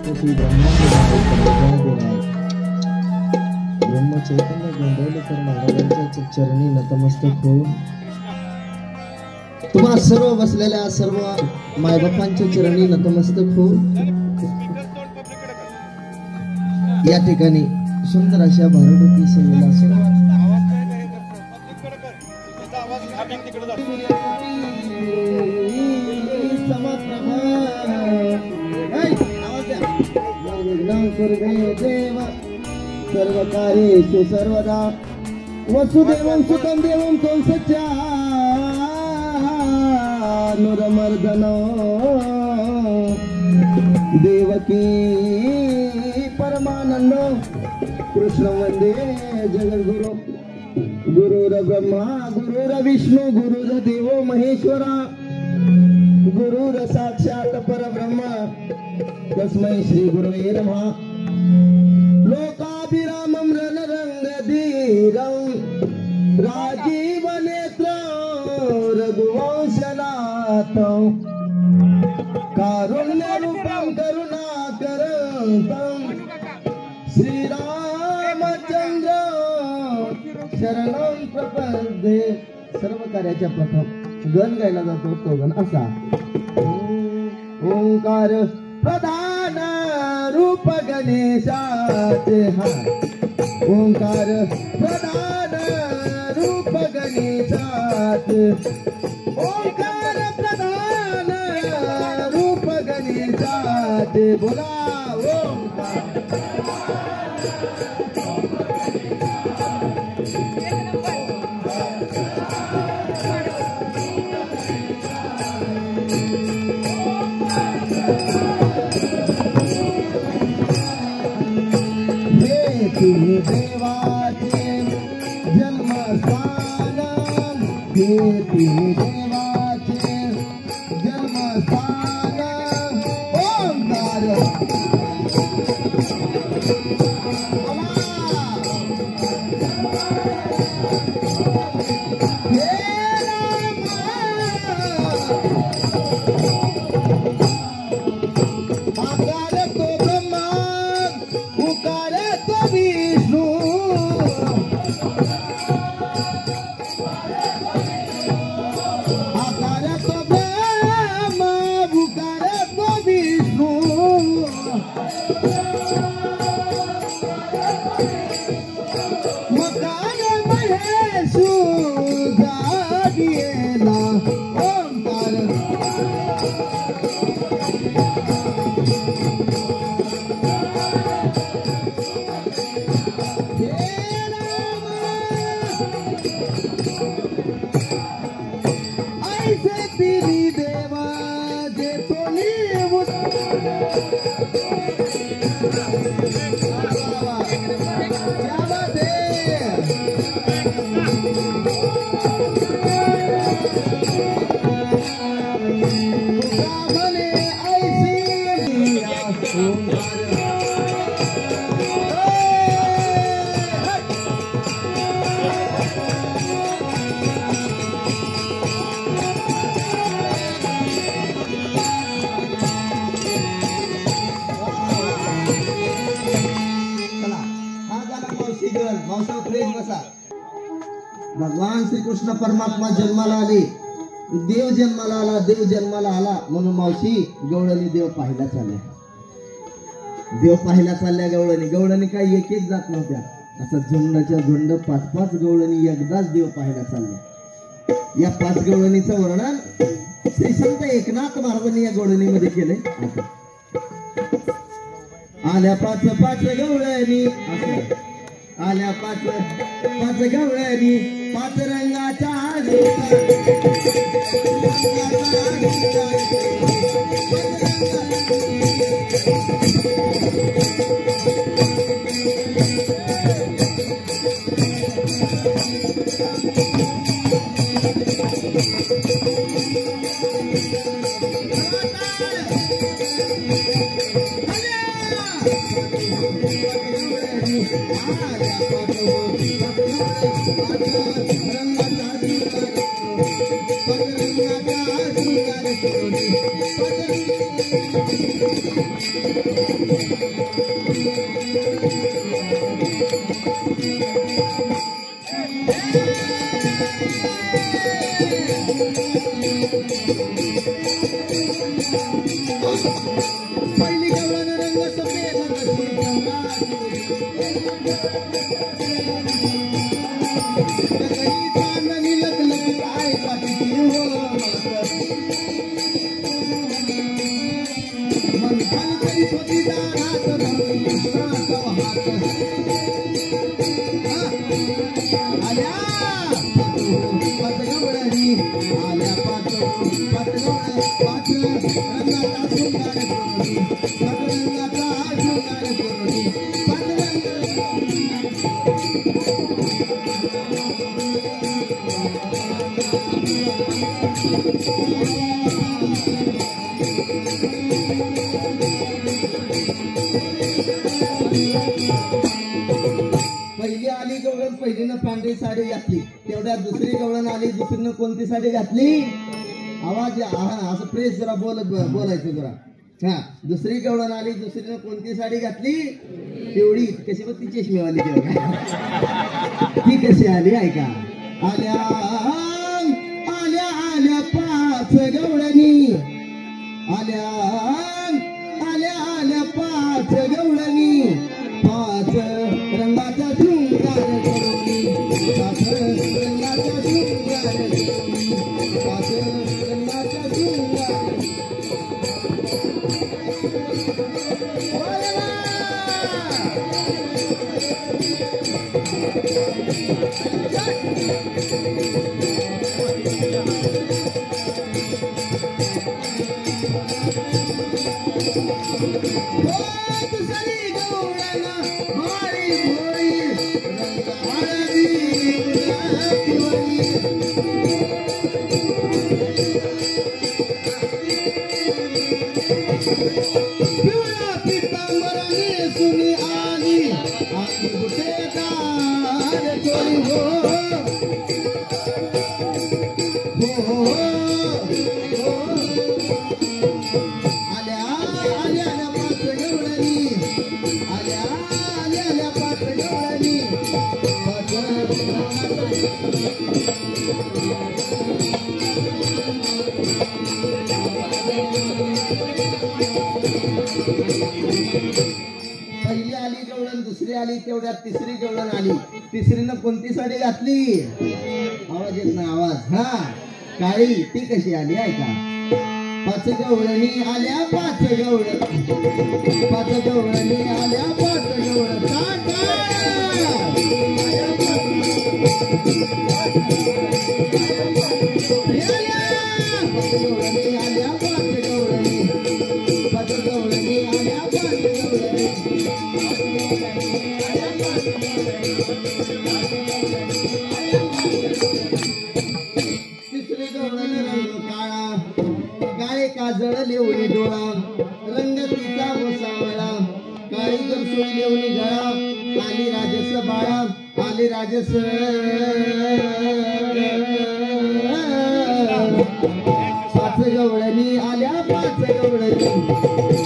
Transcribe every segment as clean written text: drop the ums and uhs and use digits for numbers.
श्री ब्रह्म चैतन्य गोंदवलेकर महाराजांच्या चरणी नतमस्तक होऊन तुम्हा सर्व बसलेल्या सर्व मायबापांच्या चरणी नतमस्तक होऊन या ठिकाणी सुंदर अशा भारतवती सेवेला सर्व कार्येषु सर्वदा वसुदेवं सुतं देवं तं सच्चानुरमर्दनो देवकी परमानंदो कृष्ण वंदे जगद्गुरु गुरुर्ब्रह्मा गुरुर्विष्णु गुरुर्देवो महेश्वरा गुरुर साक्षात परब्रह्म तस्मै श्री गुरवे नमः लोकाभिरामं रणरंगधीरं राजीव नेत्रं रघुवंशनाथं कारुण्यरूपं करुणाकरं श्रीरामचंद्र शरणं प्रपद्ये। सर्व कार्याच्या प्रथम गण गायला जातो तो गण असा ओंकार प्रधान रूप गणेशाचे हा ओंकार प्रधान रूप गणेशाचे ओंकार प्रधान रूप गणेशाचे बोला ओंकार तुम्ही देवाचे जन्मस्थान हे तुम्ही देवाचे जन्मस्थान ओंकार भगवान श्री कृष्ण परमात्मा जन्माला आले देव जन्माला आला देव जन्माला आला म्हणून मावशी गवळणी देव पाहायला चालल्या देव पाहायला चालल्या गवळणी काही एक एक जात नव्हत्या असं झुंडाच्या झुंड 5-5 गवळणी एकदाच देव पाहायला चालल्या। या 5 गवळणीचं वर्णन श्री संत एकनाथ महाराजांनी या गवळणीमध्ये केले। आल्या 5 गवळणी आल्या 5 गवळणी 5 रंगाच्या पहिली गवळण रंग सफेद कशी चांदणी लखलख काय पाठी हो मन खाल करीत होती दारात आल्या पाचगवळणी आल्या पाच रंगाचा शृंगार करुणी रंगाचा शृंगार करुणी पहिली आली गवळण पहिलीनं पांढरी साडी घातली तेवढ्यात दुसरी गवळण आली दुसरीनं कोणती साडी घातली आवाज असं प्रेस जरा बोलायचं जरा हा दुसरी गवळण आली दुसरीनं कोणती साडी घातली तेवढी कशी बघ ती चष्मेवाली ती कशी आली ऐका आल्या आल्या आल्या पाच गवळणी आल्या आल्या आल्या पाच गवळणी पाच रंगाचा शृंगार करुणी पाच रंगाचा शृंगार करुणी पाच रंगाचा शृंगार पहिली आली गवळण दुसरी आली तेवढ्यात तिसरी गवळण आली तिसरीनं कोणती साडी घातली आवाज येत नाही आवाज हा काळी ती कशी आली ऐका पाच गवळणी आल्या पाच गवळण पाच गवळणी आल्या पाच गवळण आल्या पाच गवळणी पाच गवळणी आल्या पाच गवळणी तिसरी गवळण रंग काळा काळे काजळ लेवणी डोळा रंग तिचा सावळा काळी करसोळी लेवणी गळा आली राजस बाळा आली राजस पाच गवळणी आल्या पाच गवळणी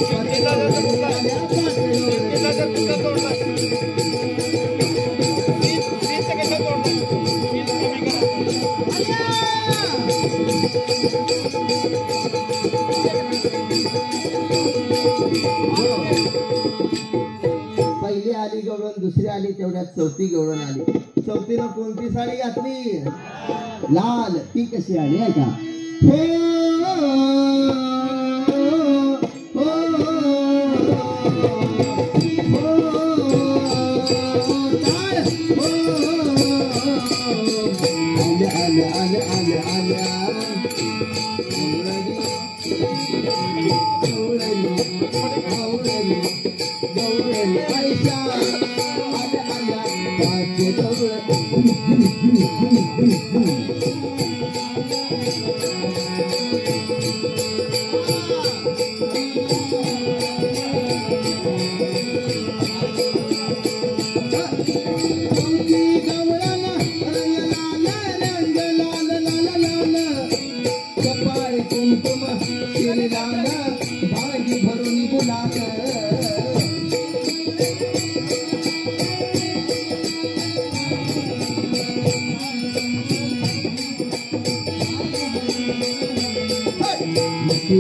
पाच गवळणी आल्या पाच पहिली आली गवळण दुसरी आली तेवढ्यात चौथी गवळण आली चौथीनं कोणती साडी घातली लाल ती कशी आली आहे का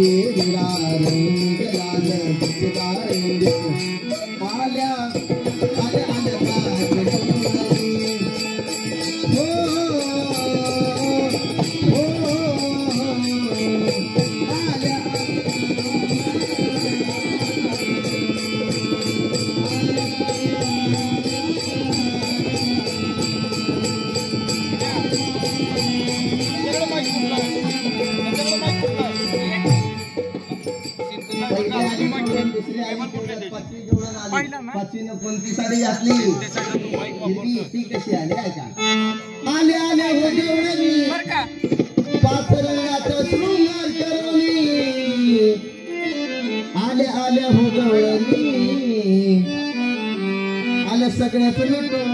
गेरुरा रंग लाल दिसला रंग आल्या आल्या आल्या पाचगणी हो हो आल्या पाचवी कोणती साडी घातली ती कशी आली आहे का आले आले हो देवळी पाच रंगाचा शृंगार करून आले आले हो देवळी आले सगळ्याच लुटून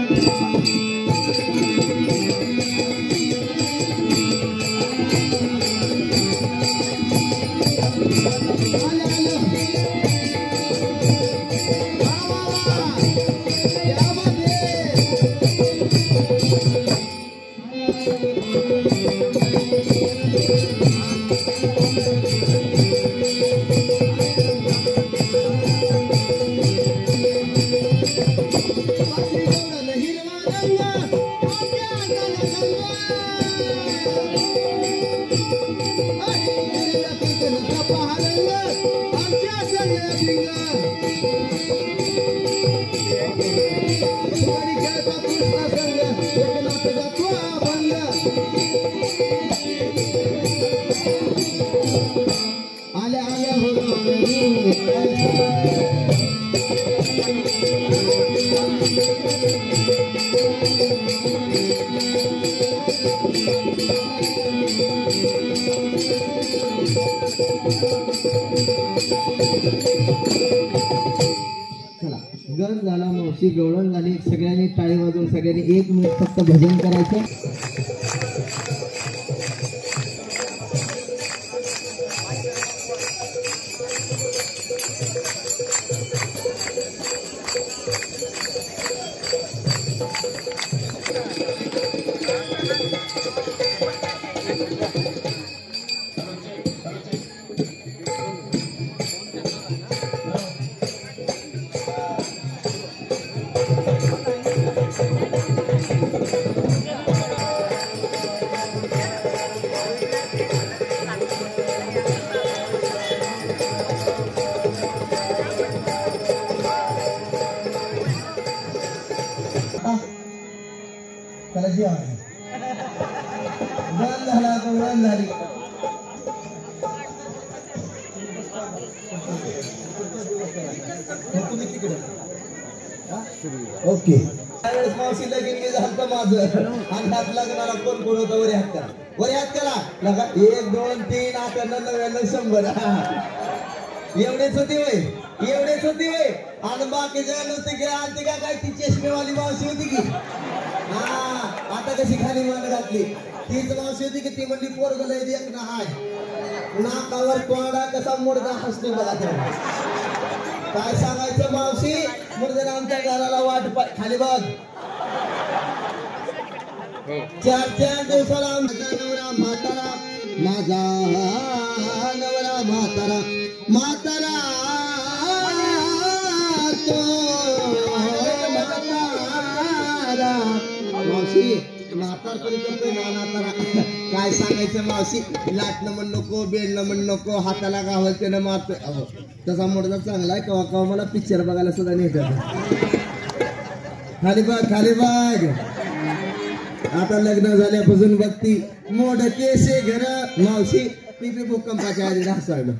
गण झाला मावशी गवळण झाली सगळ्यांनी टाळी वाजवून सगळ्यांनी 1 मिनिट फक्त भजन करायचं त्याला जी आहे गण झाला गवळण झाली ओके त्यावेळेस मावशी लगीन झालं माझं आणि हात लागणारा कोण कोण होता वरी हात करा वरी हात करा लगा 1 2 3 8 99 100 एवढेच होती वय एवढेच होती वय आणि बाकीच्या नुसती की आलती का काय ती चष्मेवाली मावशी होती की हा आता कशी खाली मान घातली तीच मावशी होती की ती म्हणली पोरग लय देख ना हाय नाकावर तोंडा कसा मुडदा हसतो बघा काय सांगायचं मावशी मुडद्याला आमच्या घराला वाट खाली बघ 4 दिवसाला आमचा नवरा म्हातारा माझा नवरा म्हातारा म्हातारा मावशी म्हातार कधी करतोय नातारा काय सांगायचं मावशी लाटणं म्हण नको बेडणं म्हण नको हाताला गावल त्यानं मारतोय तसा मुडदा चांगला आहे कवा कवा मला पिक्चर बघायला सुद्धा नेतात खाली बघ आता लग्न झाल्यापासून बघती मोड केसे घर मावशी टीपी भूकंपाच्या आधी ढासळलं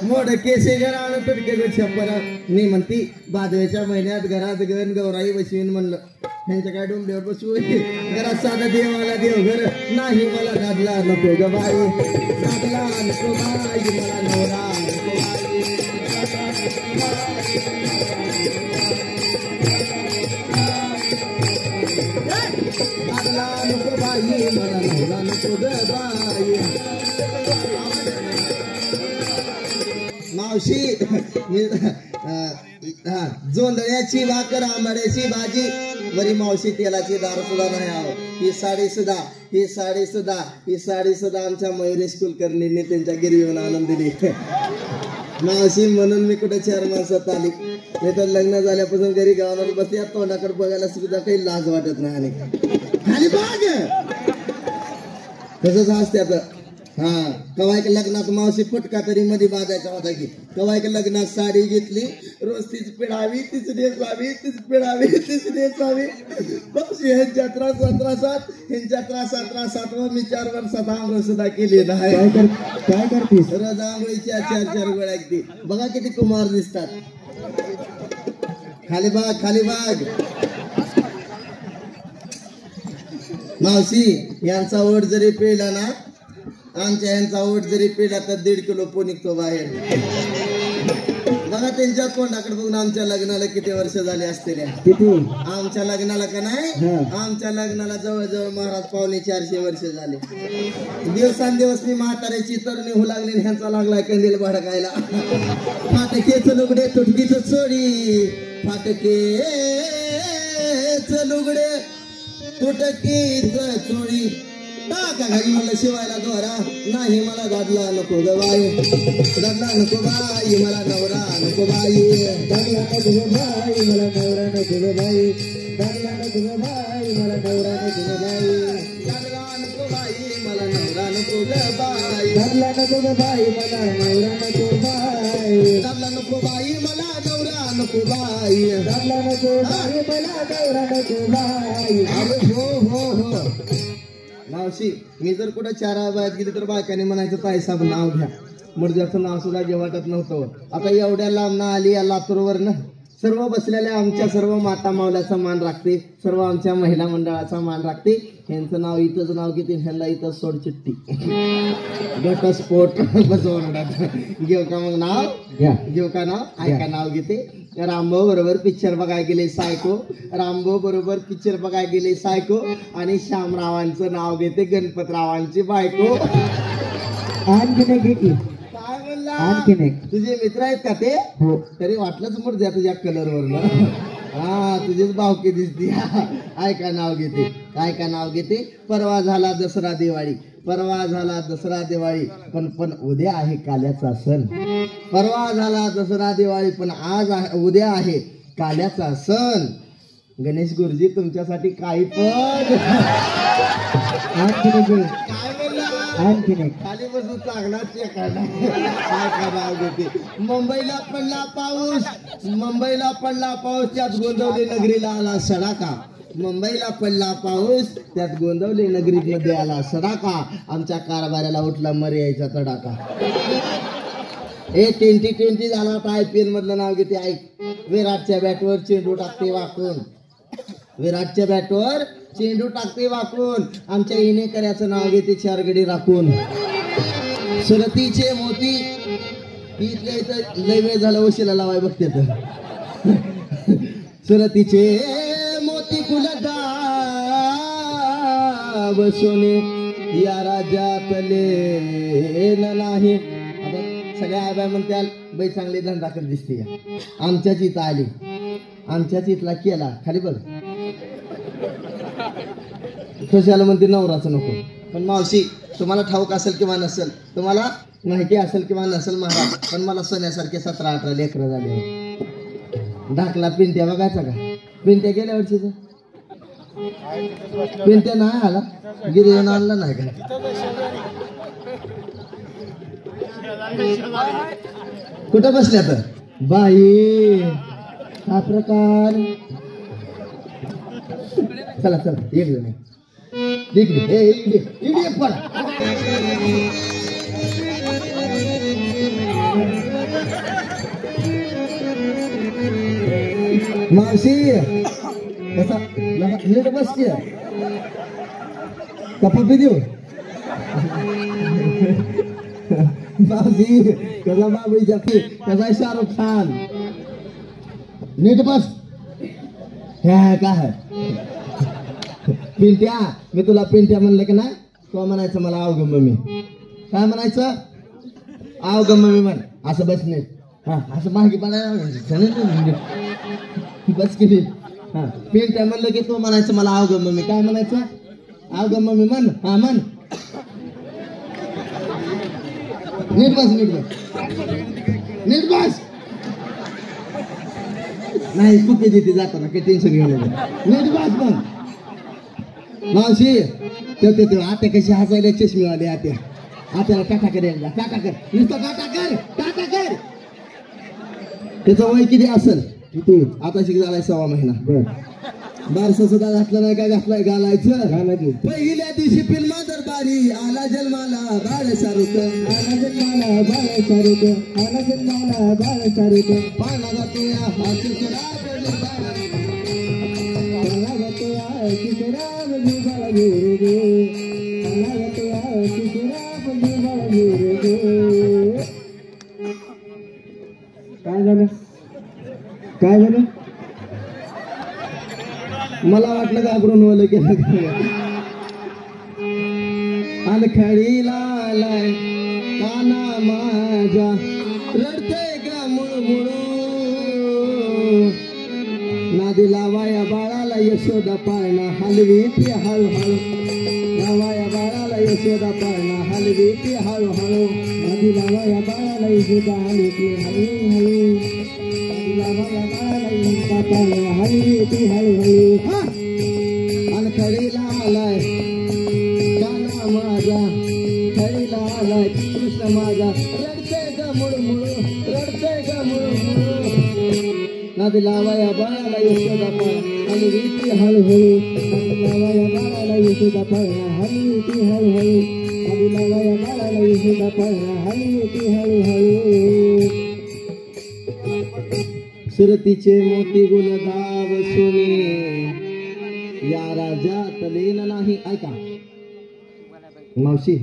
मोड केसे घर आणून तुटके छप्पर मी म्हणती भादव्याच्या महिन्यात घरात गण गौराई बसवीन म्हणलं ह्यांच्या काय डोंबल्यावर बसू घरात साधा देवाला देव घर नाही मला गाडला नको ग बाई गाडला नको बाई मला नवरा नको गाडला नको बाई मला नवरा नको ग बाई मावशी जोंधळ्याची भाकर आंबाड्याची भाजी बरी मावशी तेलाची दार सुद्धा नाही आहो. ही साडी सुद्धा आमच्या मयुरेश कुलकर्णींनी त्यांच्या गिरवीहून आणून दिली. मावशी म्हणून मी कुठे 4 माणसात आली. नाही तर लग्न झाल्यापासून घरी गावावर बसते तोंडाकडे बघायला सुद्धा काही लाज वाटत नाही. आणि खाली बघ तसंच असते आता. हा कवा एक लग्नात मावशी फटका तरी मध्ये बांधायचा होता की कवा एक लग्नात साडी घेतली रोज तीच पिढावी तीच नेसावी तीच पिढावी तीच नेसावी. मावशी ह्यांच्या त्रास 17 ह्यांच्या त्रास 17 मी 4 वर्षात आंघोळ सुद्धा केली नाही. काय करतीस? रोज आंघोळीच्या 4 वेळा ऐकते. बघा किती कुमार दिसतात. खाली बाग मावशी यांचा ओठ जरी पिळला ना आमच्या यांचा ओठ जरी पिळला तर 1.5 किलो पो निघतो बाहेर. बघा त्यांच्या तोंडाकडे बघून आमच्या लग्नाला किती वर्ष झाले असतील. आमच्या लग्नाला का नाही आमच्या लग्नाला जवळजवळ महाराज 450 वर्ष झाले. दिवसांदिवस मी म्हाताऱ्याची तरुणी होऊ लागली ह्यांचा लागलाय कंदील भडकायला. फाटकेच लुगडे तुटकीच चोडी फाटकेच लुगडे तुटकीच चोळी टाका घरी मला शिवायला दोरा नाही मला दादला नको ग बाई दादला नको बाई मला नवरा नको बाई दादला नको ग बाई मला नवरा नको ग बाई दादला नको ग बाई मला नवरा नको ग बाई दादला नको बाई मला नवरा नको ग बाई दादला नको ग बाई मला नवरा नको बाई दादला नको बाई मला नवरा नको बाई दादला नको बाई मला नवरा नको बाई. अरे हो मावशी मी जर कुठं 4 बायात गेली तर बायकाने म्हणायचं ताईसाहेब नाव घ्या. मुर्जाचं नाव सुद्धा घे वाटत नव्हतं. आता एवढ्या लांब ना आली या लातूरवर ना सर्व बसलेल्या आमच्या सर्व माता मावल्याचा मान राखते. सर्व आमच्या महिला मंडळाचा मान राखते. यांचं नाव इथंच नाव घेते ह्यांना इथंच सोड चिठ्ठी घटस्फोट बसवणार. घेऊ का मग नाव घेऊ का नाव ऐका नाव घेते. रामभाऊ बरोबर पिक्चर बघायला गेले सायको. रामभाऊ बरोबर पिक्चर बघायला गेले सायको. आणि श्यामरावांचं नाव घेते गणपतरावांची बायको. आणखीन एक काय म्हणला तुझे मित्र आहेत का ते? हो. तरी वाटलंच मुर्जा तुझ्या कलरवर हा तुझीच भावकी दिसती. ऐका नाव घेते. परवा झाला दसरा दिवाळी पण उद्या आहे काल्याचा सण. परवा झाला दसरा दिवाळी पण उद्या आहे काल्याचा सण. गणेश गुरुजी तुमच्यासाठी काही पण खाली बसून चांगला नाव घेते. मुंबईला पडला पाऊस त्यात गोंदवली नगरीला आला सडाका. मुंबईला पडला पाऊस त्यात गोंदवली नगरीमध्ये आला सडाका. आमच्या कारभाराला उठला मर्यायचा तडाका. 2020 झाला आता IPL मधलं नाव घेते. ऐक विराटच्या बॅटवर चेंडू टाकते वाकून. आमच्या इनेकऱ्याचं नाव घेते 4 गडी राखून. सुरतीचे मोती इथल्या इथं लय वेळ झाला वशिला लावाय बघते तर. सुरतीचे मोती कुलदा सोने या राज्यातले नाही. सगळ्या आब्या म्हणत्याल बाई चांगली धंदा करत दिसते. आमच्याच इथं आली आमच्याच इथला केला. खाली बघ कशाला म्हणते नवराचं नको. पण मावशी तुम्हाला ठाऊक असेल किंवा नसेल तुम्हाला माहिती असेल किंवा नसेल महाराज पण मला सोन्यासारखे 17-18 लेकरं झाले. धाकला पिंट्या बघायचा का? पिंट्या गेल्या वर्षीचा पिंट्या नाही आला गिरीहून आणला नाही का? कुठं बसल्या तर बाई हा प्रकार. चला एक जण मावशी कसा नीट बसते कपी देऊ. मावशी कसा बाबी जाते कसा शाहरुख खान. नीट बस. काय पिंट्या मी तुला पिंट्या म्हणलं की नाही तो म्हणायचं मला अवगम मी काय म्हणायचं अवगम मी म्हण. असं बस नीट. हा असं मागे पडायला बस की हा पिंट्या म्हणलं की तो म्हणायचं मला आव ग मम्मी. काय म्हणायचं? आव ग मम्मी म्हण. हा म्हण. नीट बस नीट बस नीट बस. नाही कुठे देते जाताना काही टेन्शन घेऊ नको. नीट बस मग. मावशी ते आत्या कशी हसायला चष्मीवाले आत्या. आत्याला टाटा कर एकदा. टाटा कर नुसतं टाटा कर टाटा कर. त्याचं वय किती असेल? किती? आता शिक झालाय 6 महिना. बर बारसा सुद्धा घातलं नाही का? घातलाय घालायचं. घालायची पहिल्या दिवशी फिल्मा दरबारी आला जन्माला बाळ शाहरुख. आला जन्माला बाळ शाहरुख. आला जन्माला बाळ शाहरुख. पाळणा जातो या किशोरा पाळणा जातो या किशोरा बंधू बाळा घेऊ गे. पाळणा जातो या किशोरा बंधू बाळा घेऊ गे. काय झालं? काय झालं? मला वाटलं घाबरून ओलं केलं. अनखळीला आलाय काना माझ्या रडते का मुळमुळू. नादी लावाया बाळाला यशोदा पाळणा हलवी ती हळूहळू. लावाया बाळाला यशोदा पाळणा हलवी ती हळूहळू. नादी लावाया बाळाला यशोदा हलवी ती हळूहळू. लावाया बाळाला यशोदा पाळणा हलवी ती हळूहळू. अनखळीला आलाय काना माझा. खळीला आलाय कृष्ण माझा रडते ग मुळमुळू. रडते ग मुळमुळू. नादी लावाया बाळाला यशोदा पाळणा हलवी ती हळूहळू. नादी लावाया बाळाला यशोदा पाळणा हलवी ती हळूहळू. नादी लावाया बाळाला यशोदा पाळणा हलवी ती हळूहळू. सुरतीचे मोती गुलदाव सोने या राजात लेन नाही. ऐका मावशी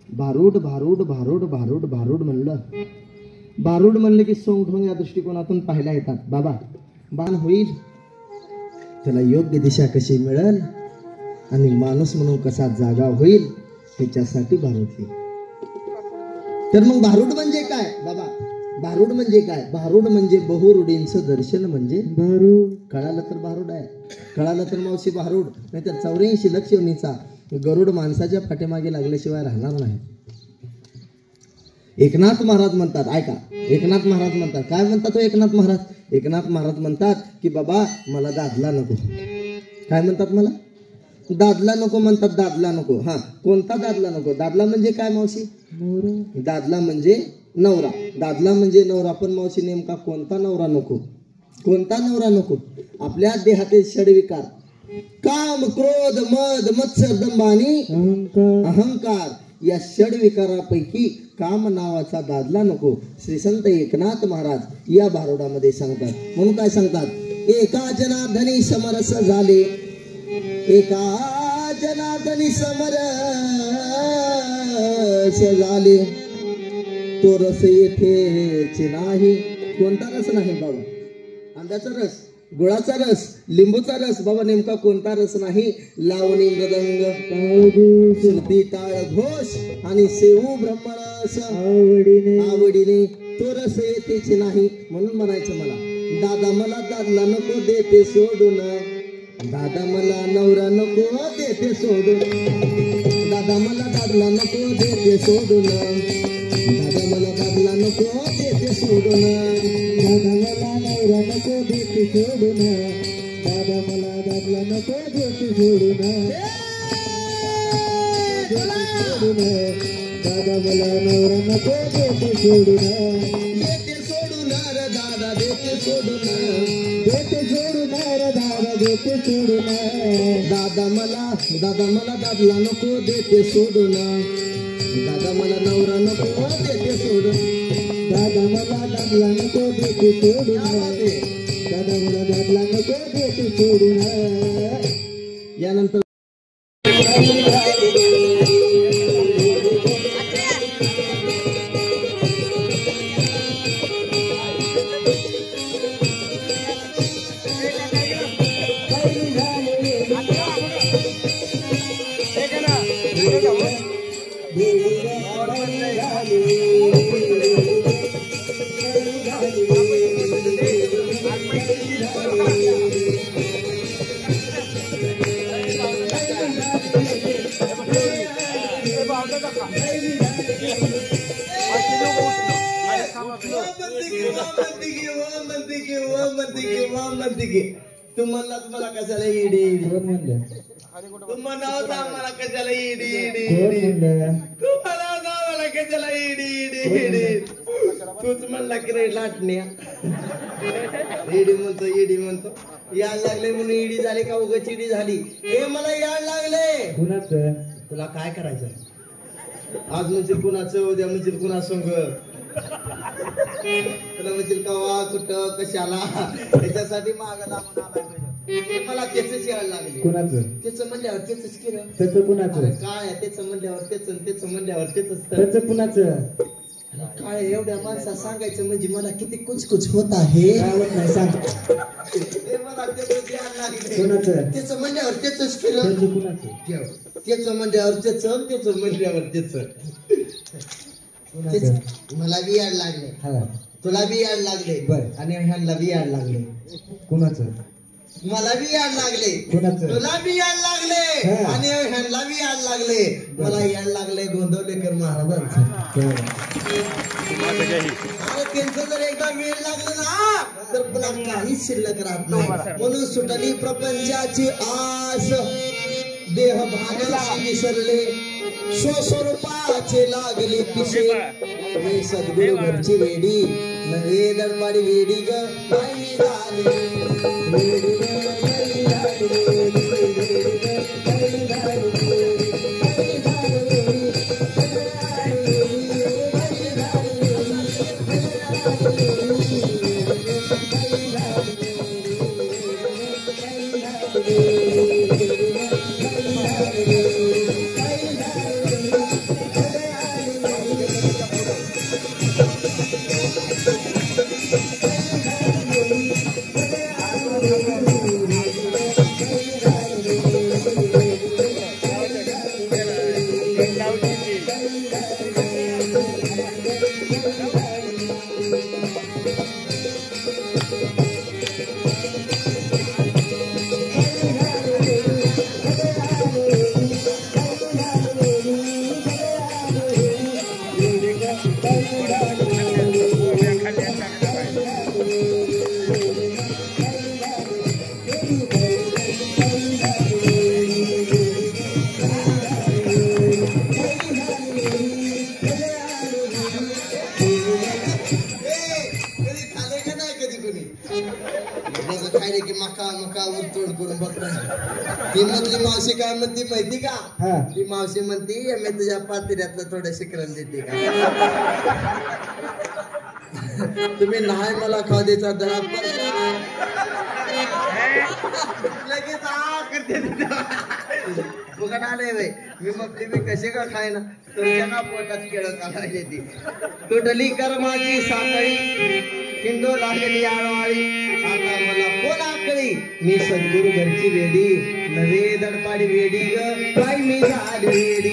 भारूड भारूड भारूड भारूड भारूड म्हणलं. भारूड म्हणलं की सोंगठोंग या दृष्टिकोनातून पाहायला येतात. बाबा बाण होईल त्याला योग्य दिशा कशी मिळेल आणि माणूस म्हणून कसा जागा होईल त्याच्यासाठी भारूड. तर मग भारूड म्हणजे काय बाबा? भारूड म्हणजे काय? भारूड म्हणजे बहुरूढींचं दर्शन म्हणजे भारूड. कळालं तर भारूड आहे. कळालं तर मावशी भारूड. नाहीतर 84 लक्ष योनीचा गरुड माणसाच्या पाठीमागे लागल्याशिवाय राहणार नाही. एकनाथ महाराज म्हणतात. ऐका एकनाथ महाराज म्हणतात. काय म्हणतात एकनाथ महाराज? एकनाथ महाराज म्हणतात की बाबा मला दादला नको. काय म्हणतात? मला दादला नको म्हणतात. दादला नको. हा कोणता दादला नको? दादला म्हणजे काय मावशी? दादला म्हणजे नवरा. दादला म्हणजे नवरा. पण मावशी नेमका कोणता नवरा नको? कोणता नवरा नको? आपल्या देहातील षडविकार काम क्रोध मद मत्सर दंभ आणि अहंकार या षडविकारापैकी काम नावाचा दादला नको. श्री संत एकनाथ महाराज या भारुडामध्ये सांगतात. म्हणून काय सांगतात? एका जनार्दनी समरस झाले. एका जनार्दनी समरस झाले. तो रस येथेच नाही. कोणता रस नाही बाबा? आंब्याचा रस, गुळाचा रस, लिंबूचा रस. बाबा नेमका कोणता रस नाही? लावणी मृदंग श्रुती टाळ घोष आणि सेवू ब्रह्मरस आवडीने आवडीने तो रस येथेच नाही. म्हणून म्हणायचं मला दादा मला दादला नको देते सोडून. दादा मला नवरा नको देते सोडून. दादा मला दादला नको देते सोडून. दादा मला दादला नको देते सोडून. दादा मला नवरा नको देते सोडून. दादा मला दादला नको देते सोडून. दादा मला नवरा नको देते सोडून. देते सोडून रे दादा देते सोडून. देते सोडून रे दादा देते सोडून. दादा मला दादला नको देते सोडून. दादा मला नवरा नको देते सोडून. दादा मला दादला नको देते सोडून. दादा मला दादला नको देते सोडून. यानंतर तू म्हणला तुम्हाला कशाला ईडी ईडी कोण म्हणलं तू म्हणावं आम्हाला कशाला ईडी ईडी कोण ईडी म्हणलं तू म्हणावं आम्हाला कशाला ईडी ईडी ईडी तूच म्हणला की रे लाटण्या ईडी म्हणतो याड लागले म्हणून ईडी झाली का उगाच ईडी झाली हे मला याड लागले कुणाचं तुला काय करायचं आज म्हणशील कुणाचं उद्या म्हणशील कुणा संग तुला म्हणशील कवा कुठं कशाला त्याच्यासाठी मागं लागून आलाय मला त्याच याड लागले कुणाचं त्याचं म्हणल्यावर त्याच केलं त्याचं कुणाचं काय त्याचं म्हणल्यावर त्याच म्हणल्यावर त्याच त्याचं कुणाचं काय एवढ्या माणसा सांगायचं म्हणजे मला किती कुचकुच होत आहे काय होत नाही सांग हे मला त्याच याड लागले कुणाचं त्याचं म्हणल्यावर त्याच केलं त्याचं कुणाचं त्याच म्हणल्यावर त्याच म्हणल्यावर त्याच कुणाचं मला बी याड लागले हा तुला बी याड लागले बर. आणि ह्यांना बी याड लागले कुणाचं मला बी याड लागले कुणाचं तुला बी याड लागले हा. आणि ह्यांना बी याड लागले मला याड लागले गोंदवलेकर महाराजांचं आणि त्यांचं जर एकदा वेळ लागलं ना तर पुन्हा काहीच शिल्लक राहत नाही म्हणून सुटली प्रपंचाची आस देह भागाशी विसरले स्वस्वरूपाचे लागले पिशे हे सद्गुरु घरची वेडी नवे दडपाडी वेडी ग बाई झाली वेडी ग बाई झाली ती मधली मावशी काय म्हणती माहिती का हा ती मावशी म्हणती मी तुझ्या पातेल्यातलं थोडं शिकरण देते का तुम्ही नाही मला खाऊ द्यायचा दरा लगेच करते फुकट आले बाई मी म्हटली मी कसे का खाय ना तुमच्या का पोटात केळ काढायला ती तुटली कर्माची साखळी हिंदू लागली आळवाळी आता मला कोण आकळी मी सद्गुरु घरची वेडी नवे दडपाडी वेडी ग बाई मी झाली वेडी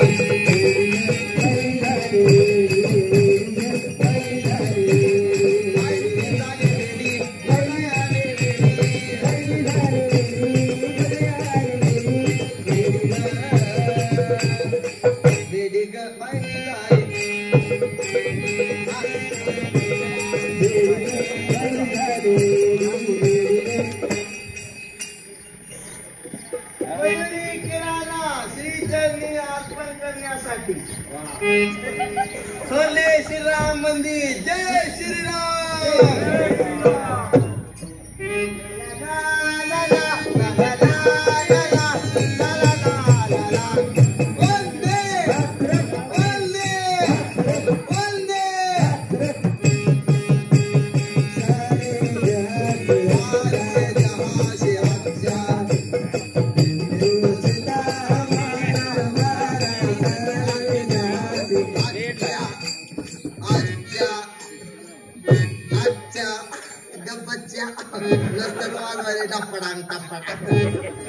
खोले श्रीराम मंदिर जय श्रीराम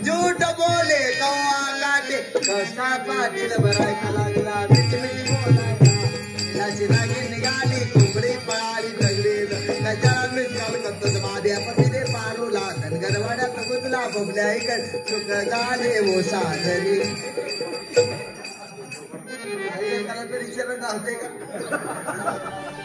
झूठ बोले कौवा काटे कष्टा पाटील भरायला लागला मिठी मिठी बोलायला चिरागी निघाली कोंबडी पळाली दगडी त्याच्या मित्राला कत्तच माद्या पतीने पारूला धनगरवाड्यात गुजला बबल्या ऐकत चुक झाले वो साजरी एकाला तरी चरण राहते का